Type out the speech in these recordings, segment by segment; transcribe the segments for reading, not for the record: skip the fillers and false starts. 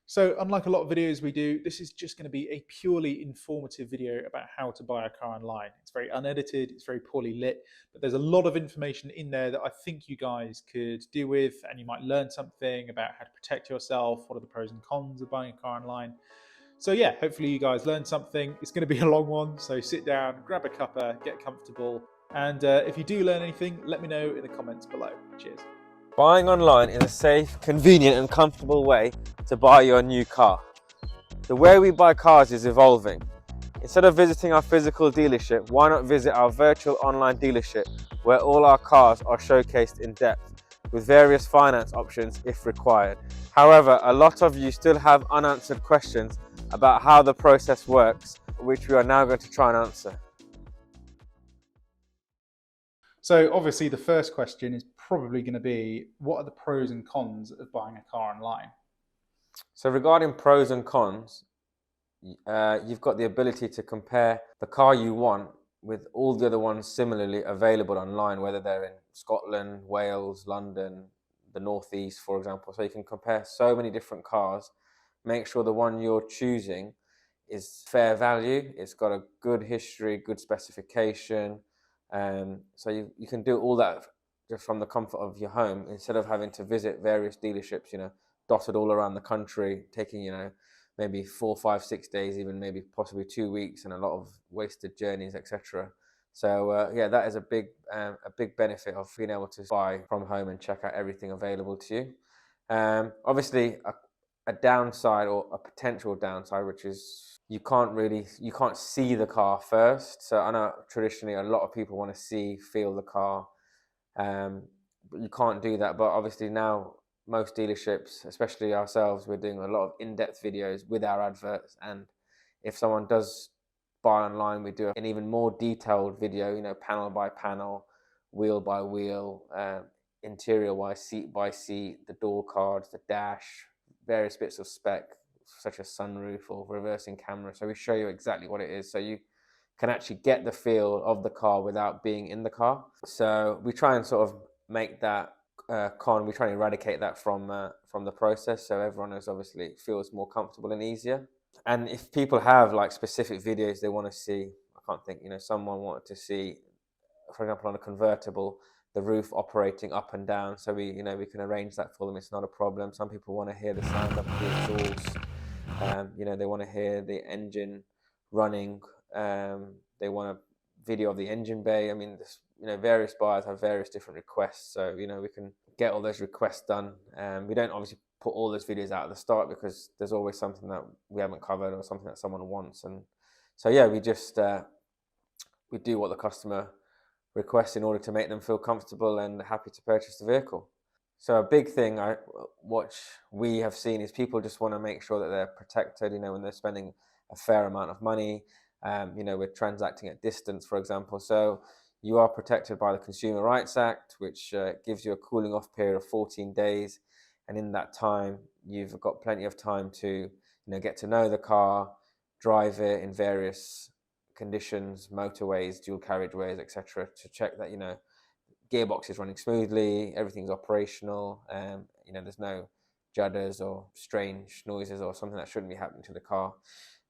So unlike a lot of videos we do, this is just going to be a purely informative video about how to buy a car online. It's very unedited, it's very poorly lit, but there's a lot of information in there that I think you guys could do with, and you might learn something about how to protect yourself, what are the pros and cons of buying a car online. So yeah, hopefully you guys learned something. It's going to be a long one, so sit down, grab a cuppa, get comfortable, and if you do learn anything, let me know in the comments below. Cheers. Buying online is a safe, convenient and comfortable way to buy your new car. The way we buy cars is evolving. Instead of visiting our physical dealership, why not visit our virtual online dealership where all our cars are showcased in depth with various finance options if required. However, a lot of you still have unanswered questions about how the process works, which we are now going to try and answer. So obviously the first question is probably going to be, what are the pros and cons of buying a car online? So regarding pros and cons, you've got the ability to compare the car you want with all the other ones similarly available online, whether they're in Scotland, Wales, London, the Northeast, for example. So you can compare so many different cars, make sure the one you're choosing is fair value, it's got a good history, good specification. So you can do all that just from the comfort of your home instead of having to visit various dealerships, dotted all around the country, taking, maybe 4, 5, 6 days, even maybe possibly 2 weeks, and a lot of wasted journeys, etc. So yeah, that is a big benefit of being able to buy from home and check out everything available to you. Obviously, a downside or a potential downside, which is you can't see the car first. So I know traditionally a lot of people want to see, feel the car, but you can't do that. But obviously now most dealerships, especially ourselves, we're doing a lot of in-depth videos with our adverts, and if someone does buy online, we do an even more detailed video, panel by panel, wheel by wheel, interior wise, seat by seat, the door cards, the dash, various bits of spec such as sunroof or reversing camera. So we show you exactly what it is, so you can actually get the feel of the car without being in the car. So we try and sort of make that we try and eradicate that from the process, so everyone is obviously feels more comfortable and easier. And if people have like specific videos they want to see, I can't think, someone wanted to see, for example, on a convertible, the roof operating up and down, so we can arrange that for them. It's not a problem. Some people want to hear the sound of the exhaust. They want to hear the engine running. They want a video of the engine bay. I mean, various buyers have various different requests, so we can get all those requests done. We don't obviously put all those videos out at the start because there's always something that we haven't covered or something that someone wants, and so yeah, we just we do what the customer requests in order to make them feel comfortable and happy to purchase the vehicle. So a big thing we have seen is people just want to make sure that they're protected, when they're spending a fair amount of money. We're transacting at distance, for example. So you are protected by the Consumer Rights Act, which gives you a cooling off period of 14 days. And in that time, you've got plenty of time to, get to know the car, drive it in various conditions, motorways, dual carriageways, etc., to check that, gearbox is running smoothly, everything's operational, there's no judders or strange noises or something that shouldn't be happening to the car.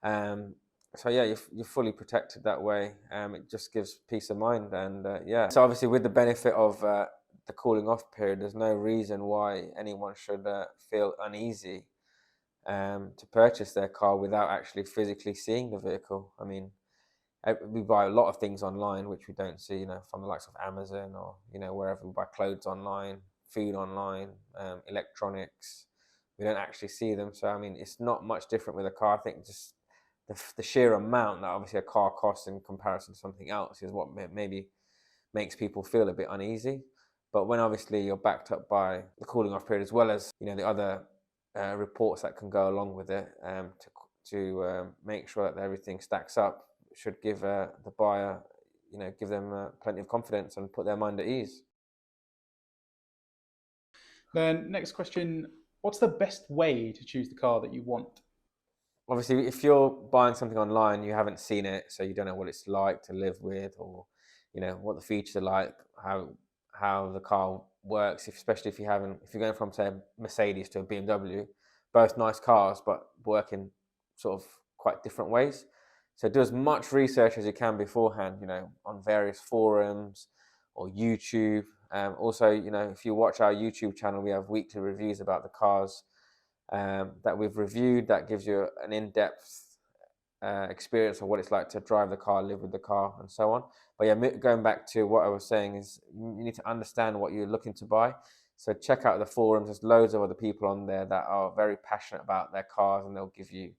So yeah, you're fully protected that way. It just gives peace of mind, and yeah. So obviously, with the benefit of the cooling off period, there's no reason why anyone should feel uneasy to purchase their car without actually physically seeing the vehicle. I mean, we buy a lot of things online which we don't see, from the likes of Amazon or wherever. We buy clothes online, food online, electronics. We don't actually see them. So I mean, it's not much different with a car. I think just the sheer amount that obviously a car costs in comparison to something else is what maybe makes people feel a bit uneasy. But when obviously you're backed up by the cooling off period, as well as the other reports that can go along with it, to make sure that everything stacks up, should give the buyer, give them plenty of confidence and put their mind at ease. Then next question, what's the best way to choose the car that you want? Obviously, if you're buying something online, you haven't seen it, so you don't know what it's like to live with, or what the features are like, how the car works. Especially if you're going from, say, a Mercedes to a BMW, both nice cars, but work in sort of quite different ways. So do as much research as you can beforehand, on various forums or YouTube. Also, if you watch our YouTube channel, we have weekly reviews about the cars that we've reviewed. That gives you an in-depth experience of what it's like to drive the car, live with the car, and so on. But yeah, going back to what I was saying is you need to understand what you're looking to buy. So check out the forums. There's loads of other people on there that are very passionate about their cars, and they'll give you,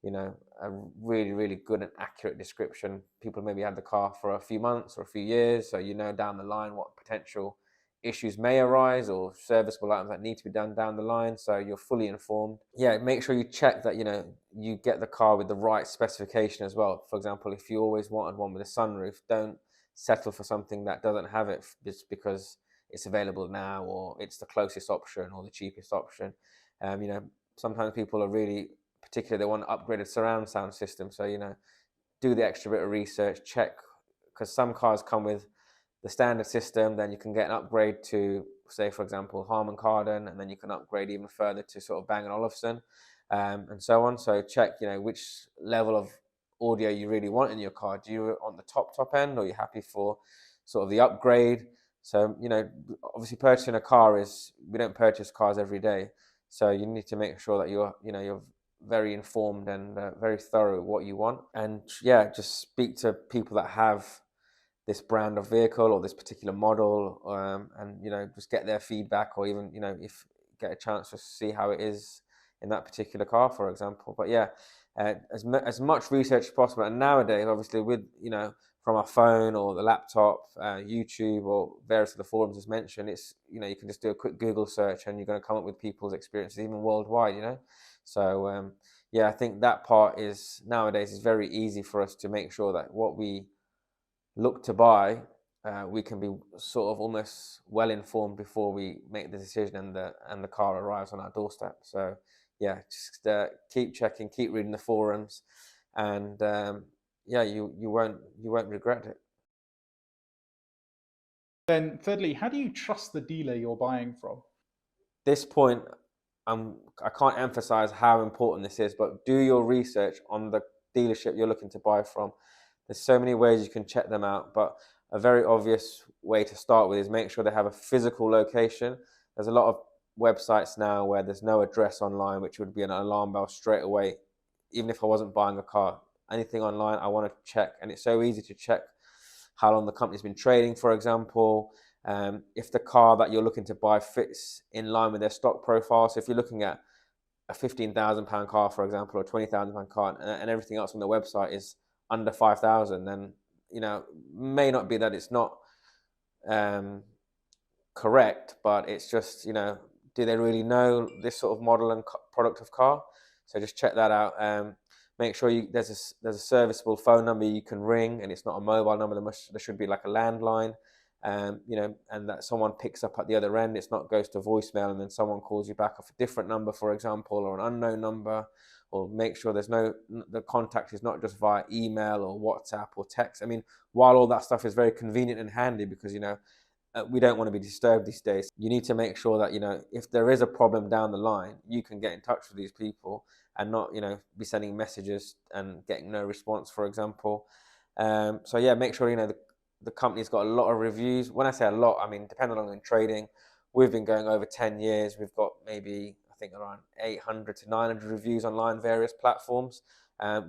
a really, really good and accurate description. People maybe had the car for a few months or a few years, so down the line what potential issues may arise or serviceable items that need to be done down the line, so you're fully informed. Yeah, make sure you check that you get the car with the right specification as well. For example, if you always wanted one with a sunroof, don't settle for something that doesn't have it just because it's available now or it's the closest option or the cheapest option. Sometimes people are really particular, they want an upgraded surround sound system, so do the extra bit of research, check, because some cars come with the standard system, then you can get an upgrade to, say, for example, Harman Kardon, and then you can upgrade even further to sort of Bang & Olufsen, and so on. So check, which level of audio you really want in your car. Do you want the top end, or are you happy for sort of the upgrade? So, obviously purchasing a car we don't purchase cars every day. So you need to make sure that you're very informed and very thorough what you want. And yeah, just speak to people that have this brand of vehicle or this particular model, and just get their feedback, or even if get a chance to see how it is in that particular car, for example. But yeah, as much research as possible. And nowadays, obviously, with from our phone or the laptop, YouTube or various other forums as mentioned, it's you can just do a quick Google search and you're going to come up with people's experiences even worldwide. So yeah, I think that part nowadays is very easy for us to make sure that what we look to buy, we can be sort of almost well informed before we make the decision and the car arrives on our doorstep. So yeah, just keep checking, keep reading the forums, and yeah, you won't regret it. Then thirdly, how do you trust the dealer you're buying from? This point, I can't emphasize how important this is, but do your research on the dealership you're looking to buy from. There's so many ways you can check them out, but a very obvious way to start with is make sure they have a physical location. There's a lot of websites now where there's no address online, which would be an alarm bell straight away. Even if I wasn't buying a car, anything online, I want to check. And it's so easy to check how long the company's been trading, for example. If the car that you're looking to buy fits in line with their stock profile. So if you're looking at a £15,000 car, for example, or a £20,000 car, and everything else on the website is under 5,000, then may not be that it's not correct, but it's just do they really know this sort of model and product of car? So just check that out. Make sure there's a serviceable phone number you can ring, and it's not a mobile number. There should be like a landline, and that someone picks up at the other end. It's not goes to voicemail and then someone calls you back off a different number, for example, or an unknown number. Or make sure the contact is not just via email or WhatsApp or text. I mean, while all that stuff is very convenient and handy because we don't want to be disturbed these days, you need to make sure that if there is a problem down the line, you can get in touch with these people and not be sending messages and getting no response, for example. So yeah, make sure the company's got a lot of reviews. When I say a lot, I mean depending on trading, we've been going over 10 years. We've got maybe I think around 800 to 900 reviews online, various platforms,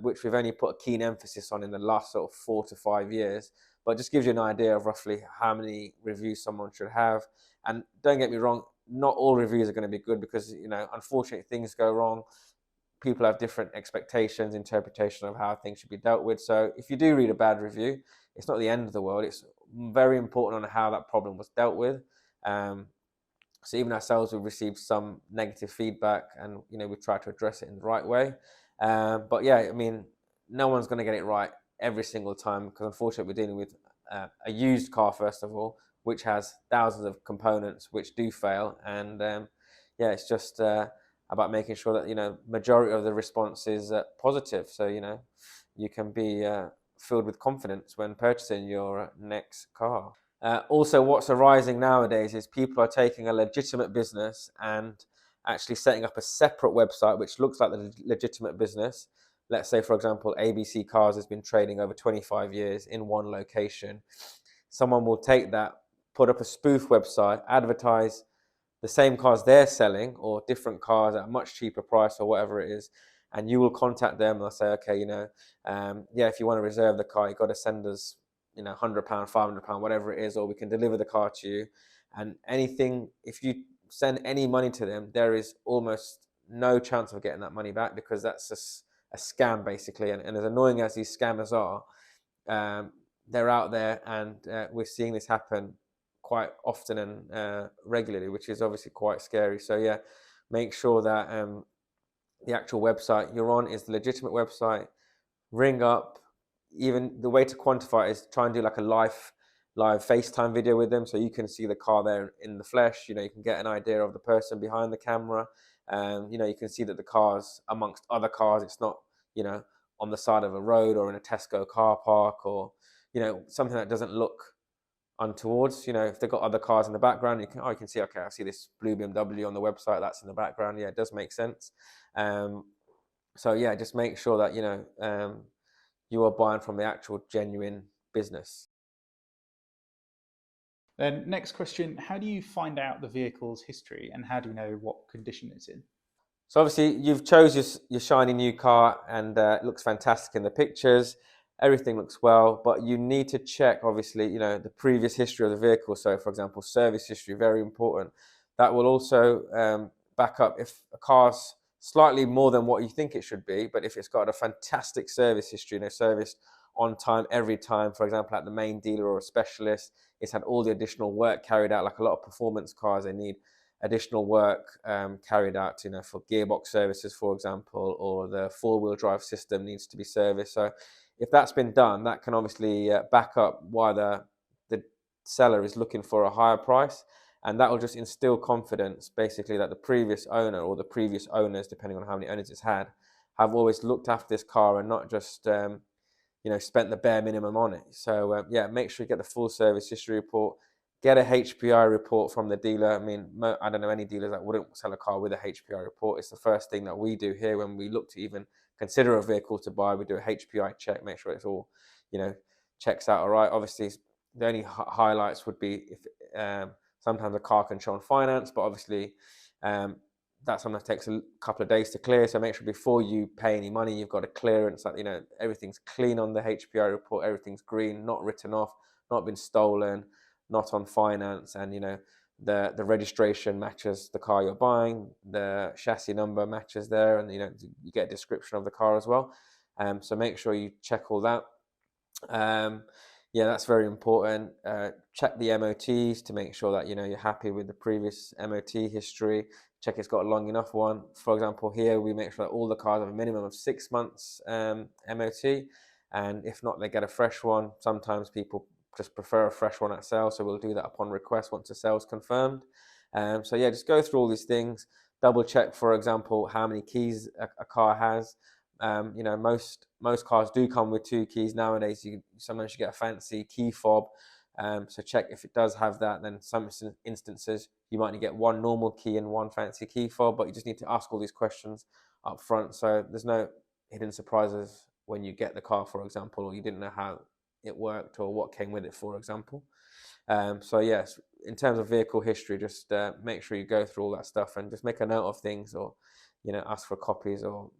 which we've only put a keen emphasis on in the last sort of 4 to 5 years. But just gives you an idea of roughly how many reviews someone should have. And don't get me wrong, not all reviews are going to be good because, unfortunately things go wrong. People have different expectations, interpretation of how things should be dealt with. So if you do read a bad review, it's not the end of the world. It's very important on how that problem was dealt with. So even ourselves, we've received some negative feedback and, we try to address it in the right way. But yeah, I mean, no one's going to get it right every single time because unfortunately we're dealing with a used car, first of all, which has thousands of components which do fail. And yeah, it's just about making sure that, majority of the response is positive. So, you can be filled with confidence when purchasing your next car. Also, what's arising nowadays is people are taking a legitimate business and actually setting up a separate website which looks like the legitimate business. Let's say, for example, ABC Cars has been trading over 25 years in one location. Someone will take that, put up a spoof website, advertise the same cars they're selling or different cars at a much cheaper price or whatever it is, and you will contact them and they'll say, okay, yeah, if you want to reserve the car, you've got to send us, £100, £500, whatever it is, or we can deliver the car to you. And anything, if you send any money to them, there is almost no chance of getting that money back, because that's just a scam basically. And as annoying as these scammers are, they're out there, and we're seeing this happen quite often and regularly, which is obviously quite scary. So yeah, make sure that the actual website you're on is the legitimate website. Ring up. Even the way to quantify it is try and do like a live FaceTime video with them, so you can see the car there in the flesh. You can get an idea of the person behind the camera. You can see that the car's amongst other cars. It's not on the side of a road or in a Tesco car park, or something that doesn't look untowards. If they've got other cars in the background, you can see, okay, I see this blue BMW on the website, that's in the background. Yeah, it does make sense. So yeah, just make sure that you are buying from the actual genuine business. Then next question, how do you find out the vehicle's history, and how do you know what condition it's in? So obviously you've chose your shiny new car, and it looks fantastic in the pictures. Everything looks well, but you need to check, obviously, the previous history of the vehicle. So for example, service history, very important. That will also back up if a car's slightly more than what you think it should be, but if it's got a fantastic service history, serviced on time, every time, for example, at the main dealer or a specialist, it's had all the additional work carried out. Like a lot of performance cars, they need additional work carried out, for gearbox services, for example, or the four-wheel drive system needs to be serviced. So if that's been done, that can obviously back up why the seller is looking for a higher price, and that will just instill confidence, basically, that the previous owner or the previous owners, depending on how many owners it's had, have always looked after this car and not just spent the bare minimum on it. So yeah, make sure you get the full service history report. Get a HPI report from the dealer. I mean, I don't know any dealers that wouldn't sell a car with a HPI report. It's the first thing that we do here when we look to even consider a vehicle to buy. We do a HPI check, make sure it's all, checks out all right. Obviously, the only highlights would be if sometimes a car can show on finance, but obviously that sometimes takes a couple of days to clear. So make sure before you pay any money, you've got a clearance that, everything's clean on the HPI report, everything's green, not written off, not been stolen, not on finance, and the registration matches the car you're buying, the chassis number matches there, and you get a description of the car as well. So make sure you check all that. Yeah, that's very important. Check the MOTs to make sure that you're happy with the previous MOT history. Check it's got a long enough one. For example, here we make sure that all the cars have a minimum of 6 months MOT, and if not, they get a fresh one. Sometimes people just prefer a fresh one at sale, so we'll do that upon request once the sale's confirmed. So yeah, just go through all these things. Double check, for example, how many keys a car has. Most cars do come with 2 keys nowadays. Sometimes you get a fancy key fob. So check if it does have that. Then some instances you might get 1 normal key and 1 fancy key fob, but you just need to ask all these questions up front, so there's no hidden surprises when you get the car, for example, or you didn't know how it worked or what came with it, for example. So yes, in terms of vehicle history, just make sure you go through all that stuff and just make a note of things, or ask for copies or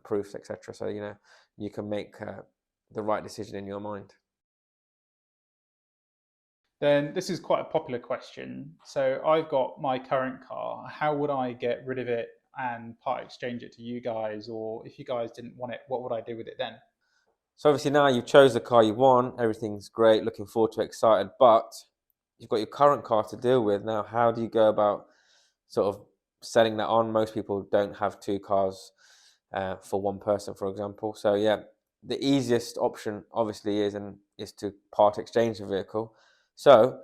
proofs, etc. So you can make the right decision in your mind. Then this is quite a popular question. So I've got my current car. How would I get rid of it and part exchange it to you guys? Or if you guys didn't want it, what would I do with it then? So obviously now you've chose the car you want, everything's great, looking forward to it, excited, but you've got your current car to deal with. Now, how do you go about sort of selling that on? Most people don't have 2 cars for one person, for example. So yeah, the easiest option obviously is to part exchange the vehicle. So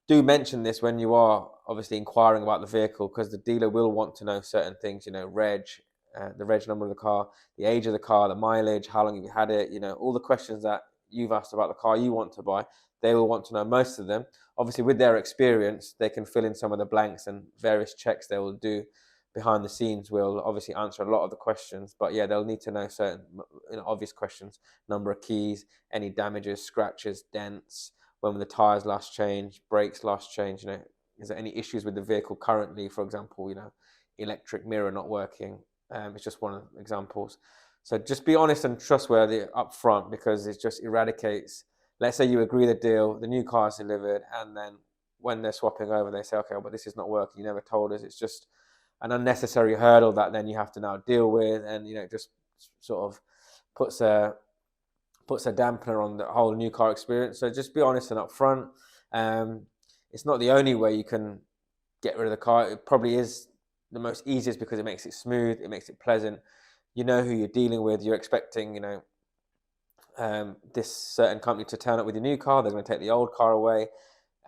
do mention this when you are obviously inquiring about the vehicle, because the dealer will want to know certain things, reg, the reg number of the car, the age of the car, the mileage, how long have you had it, all the questions that you've asked about the car you want to buy. They will want to know most of them. Obviously, with their experience, they can fill in some of the blanks and various checks they will do behind the scenes will obviously answer a lot of the questions. But yeah, they'll need to know certain, obvious questions: number of keys, any damages, scratches, dents, when were the tires last changed, brakes last changed, is there any issues with the vehicle currently, for example, electric mirror not working. It's just one of the examples. So just be honest and trustworthy up front, because it just eradicates. Let's say you agree the deal, the new car is delivered, and then when they're swapping over, they say, okay, but this is not working, you never told us. It's just an unnecessary hurdle that then you have to now deal with, and just sort of puts a dampener on the whole new car experience. So just be honest and upfront. It's not the only way you can get rid of the car. It probably is the most easiest, because it makes it smooth, it makes it pleasant. You know who you're dealing with. You're expecting, this certain company to turn up with your new car. They're going to take the old car away.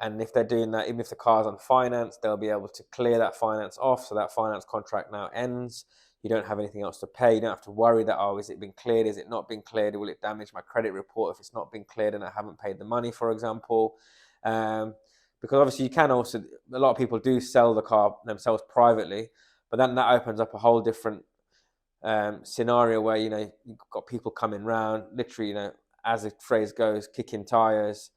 And if they're doing that, even if the car's on finance, they'll be able to clear that finance off. So that finance contract now ends. You don't have anything else to pay. You don't have to worry that, oh, is it been cleared? Is it not been cleared? Will it damage my credit report if it's not been cleared and I haven't paid the money, for example? Because obviously you can also, a lot of people do sell the car themselves privately, but then that opens up a whole different scenario where, you've got people coming round, literally, as the phrase goes, kicking tires.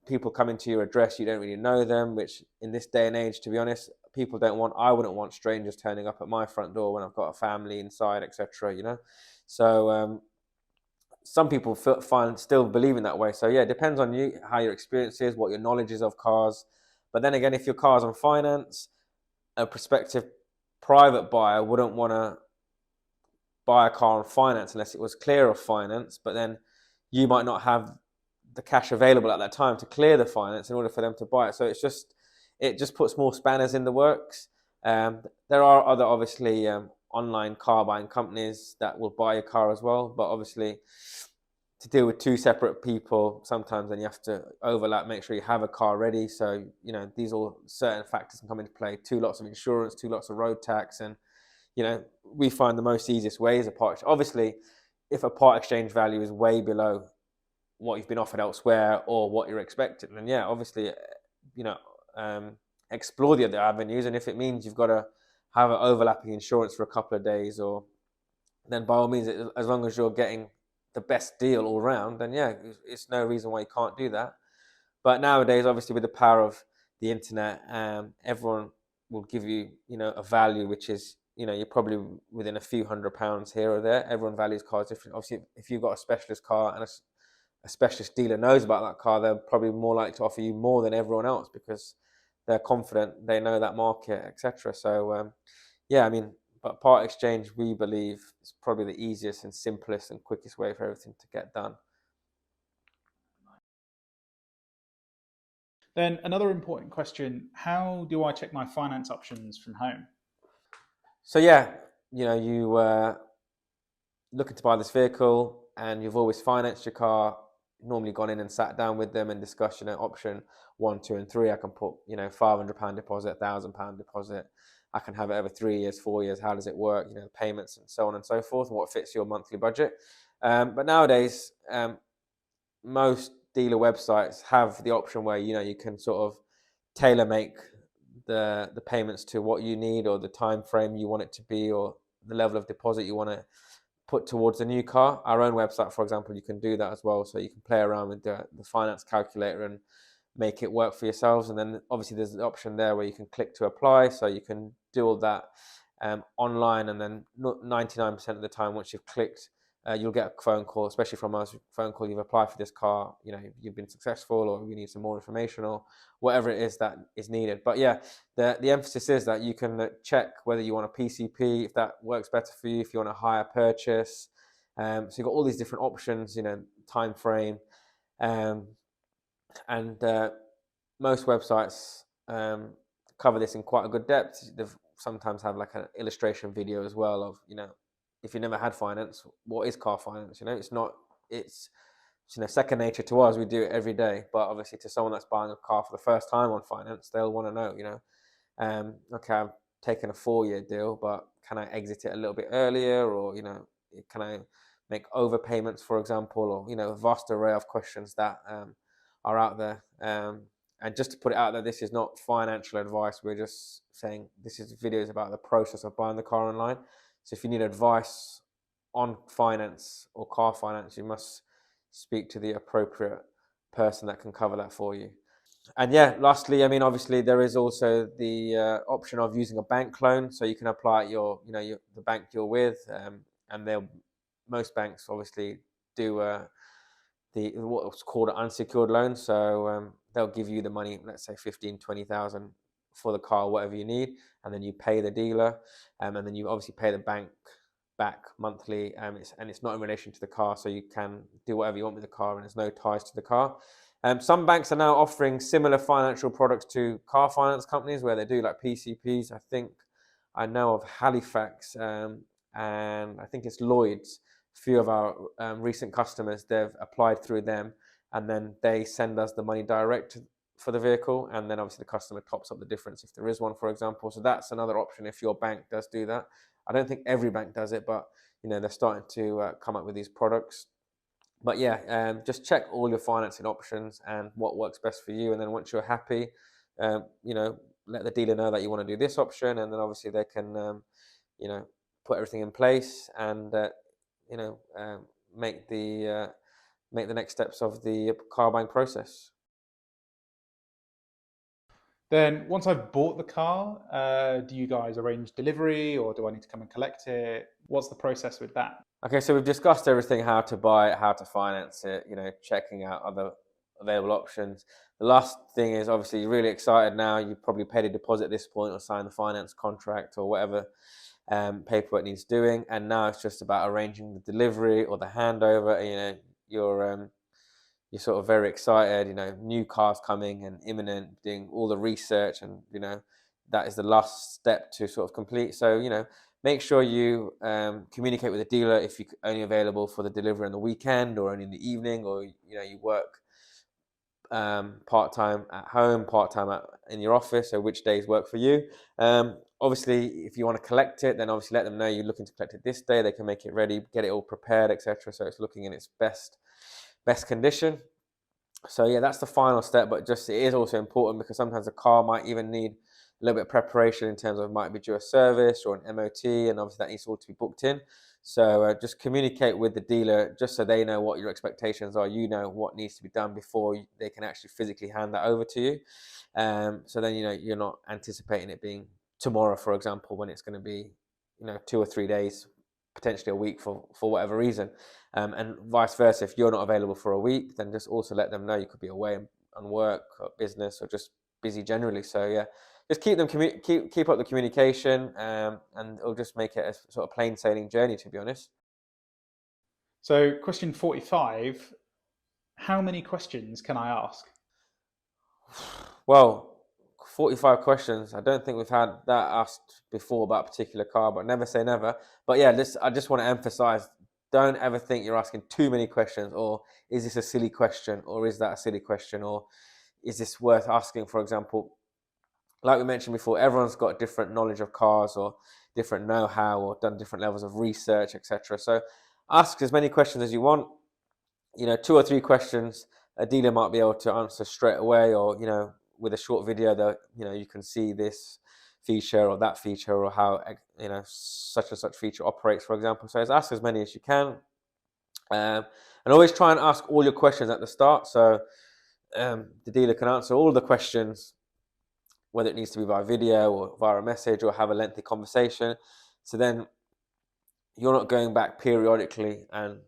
People come into your address, you don't really know them, which in this day and age, to be honest, I wouldn't want strangers turning up at my front door when I've got a family inside, etc. So some people still believe in that way. So yeah, it depends on you, how your experience is, what your knowledge is of cars. But then again, if your car's on finance, a prospective private buyer wouldn't want to buy a car on finance unless it was clear of finance, but then you might not have the cash available at that time to clear the finance in order for them to buy it. So it just puts more spanners in the works. There are other, obviously, online car buying companies that will buy your car as well, but obviously to deal with two separate people, sometimes then you have to overlap, make sure you have a car ready. So these all certain factors can come into play: 2 lots of insurance, 2 lots of road tax. And we find the most easiest way is a part. Obviously, if a part exchange value is way below what you've been offered elsewhere or what you're expecting, then yeah, obviously, explore the other avenues. And if it means you've got to have an overlapping insurance for a couple of days, or then by all means, as long as you're getting the best deal all round, then yeah, it's no reason why you can't do that. But nowadays, obviously, with the power of the internet, everyone will give you, a value which is, you're probably within a few £100 here or there. Everyone values cars different. Obviously, if you've got a specialist car and a specialist dealer knows about that car, they're probably more likely to offer you more than everyone else, because they're confident, they know that market, etc. So yeah, I mean, but part exchange, we believe, is probably the easiest and simplest and quickest way for everything to get done. Then another important question: how do I check my finance options from home? So yeah, you looking to buy this vehicle and you've always financed your car, normally gone in and sat down with them and discussed, option 1, 2, and 3. I can put, £500 deposit, £1,000 deposit. I can have it over 3 years, 4 years. How does it work? The payments and so on and so forth, and what fits your monthly budget. But nowadays, most dealer websites have the option where, you can sort of tailor make the payments to what you need, or the time frame you want it to be, or the level of deposit you want to put towards the new car. Our own website, for example, you can do that as well. So you can play around with the finance calculator and make it work for yourselves. And then obviously there's the option there where you can click to apply. So you can do all that online, and then 99% of the time, once you've clicked, you'll get a phone call, especially from us, phone call: you've applied for this car, you've been successful, or we need some more information, or whatever it is that is needed. But yeah, the emphasis is that you can check whether you want a PCP, if that works better for you, if you want a hire purchase. So you've got all these different options, time frame. And most websites cover this in quite a good depth. They've sometimes have like an illustration video as well of, if you never had finance, what is car finance? It's second nature to us. We do it every day. But obviously, to someone that's buying a car for the first time on finance, they'll want to know, okay, I've taken a 4-year deal, but can I exit it a little bit earlier? Or, can I make overpayments, for example? Or, a vast array of questions that are out there. And just to put it out there, this is not financial advice. We're just saying this is videos about the process of buying the car online. So if you need advice on finance or car finance, you must speak to the appropriate person that can cover that for you. And yeah, lastly, I mean, obviously there is also the option of using a bank loan. So you can apply at the bank you're with, and most banks obviously do what's called an unsecured loan. So they'll give you the money, let's say 15,000-20,000 for the car, whatever you need, and then you pay the dealer, and then you obviously pay the bank back monthly, and it's not in relation to the car, so you can do whatever you want with the car, and there's no ties to the car. Some banks are now offering similar financial products to car finance companies, where they do like PCPs. I think I know of Halifax, and I think it's Lloyd's. A few of our recent customers, they've applied through them, and then they send us the money direct for the vehicle, and then obviously the customer tops up the difference if there is one, for example. So that's another option if your bank does do that. I don't think every bank does it, but they're starting to come up with these products. But yeah, just check all your financing options and what works best for you. And then once you're happy, let the dealer know that you want to do this option, and then obviously they can, put everything in place and make the next steps of the car buying process. Then once I've bought the car, do you guys arrange delivery, or do I need to come and collect it? What's the process with that? Okay, so we've discussed everything: how to buy it, how to finance it, checking out other available options. The last thing is, obviously, you're really excited now. You've probably paid a deposit at this point or signed the finance contract or whatever paperwork needs doing, and now it's just about arranging the delivery or the handover. You're sort of very excited. New cars coming and imminent, doing all the research, and that is the last step to sort of complete. So make sure you communicate with the dealer if you're only available for the delivery on the weekend or only in the evening, or you work part-time at home, part-time in your office, so which days work for you. Obviously, if you want to collect it, then obviously let them know you're looking to collect it this day. They can make it ready, get it all prepared, etc., so it's looking in its best condition. So yeah, that's the final step, but just it is also important because sometimes a car might even need a little bit of preparation in terms of, it might be due a service or an MOT, and obviously that needs all to be booked in. So just communicate with the dealer just so they know what your expectations are. What needs to be done before they can actually physically hand that over to you. So then you're not anticipating it being tomorrow, for example, when it's going to be 2 or 3 days, potentially a week for whatever reason. And vice versa, if you're not available for a week, then just also let them know you could be away on work or business or just busy generally. So yeah, just keep up the communication, and it'll just make it a sort of plain sailing journey, to be honest. So question 45, how many questions can I ask? Well, 45 questions. I don't think we've had that asked before about a particular car, but never say never. But yeah, I just want to emphasize, don't ever think you're asking too many questions, or is this a silly question, or is that a silly question, or is this worth asking? For example, like we mentioned before, everyone's got different knowledge of cars or different know-how or done different levels of research, etc. So ask as many questions as you want. 2 or 3 questions a dealer might be able to answer straight away, or with a short video that you can see this feature or that feature, or how such and such feature operates, for example. So ask as many as you can, and always try and ask all your questions at the start, so the dealer can answer all the questions, whether it needs to be via video or via a message or have a lengthy conversation. So then you're not going back periodically and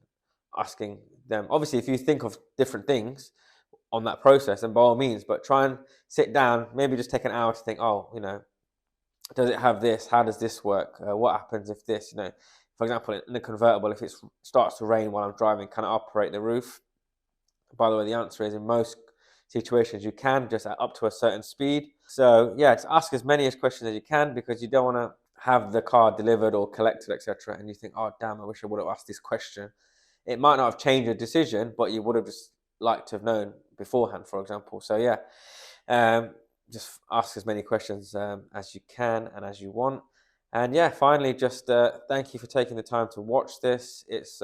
asking them. Obviously, if you think of different things on that process, then by all means, but try and sit down, maybe just take an hour to think, does it have this? How does this work? What happens if this, for example, in a convertible, if it starts to rain while I'm driving, can I operate the roof? By the way, the answer is in most situations you can, just up to a certain speed. So yeah, just ask as many questions as you can, because you don't want to have the car delivered or collected, etc., and you think, oh damn, I wish I would have asked this question. It might not have changed your decision, but you would have just liked to have known beforehand, for example. So yeah, just ask as many questions as you can and as you want. And yeah, finally, just thank you for taking the time to watch this. It's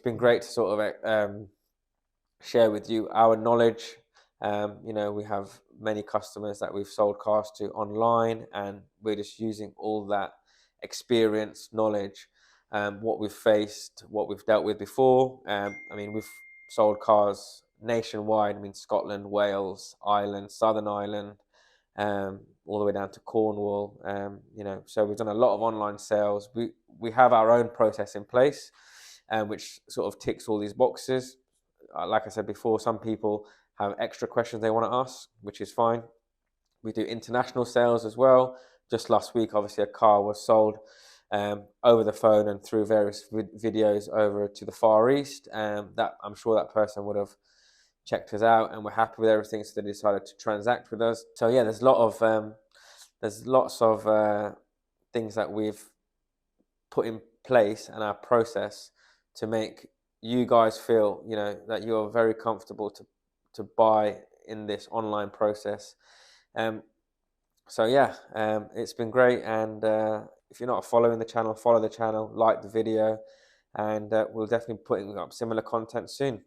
been great to sort of share with you our knowledge You know, we have many customers that we've sold cars to online, and we're just using all that experience, knowledge, what we've faced, what we've dealt with before. I mean, we've sold cars nationwide. I mean, Scotland, Wales, Ireland, Southern Ireland, all the way down to Cornwall. You know, so we've done a lot of online sales. We have our own process in place, which sort of ticks all these boxes. Like I said before, some people have extra questions they want to ask, which is fine. We do international sales as well. Just last week, obviously, a car was sold over the phone and through various videos over to the Far East. That I'm sure that person would have checked us out and we're happy with everything, so they decided to transact with us. So yeah, there's lots of things that we've put in place and our process to make you guys feel, you know, that you're very comfortable to buy in this online process. So yeah, it's been great, and if you're not following the channel, follow the channel, like the video, and we'll definitely be putting up similar content soon.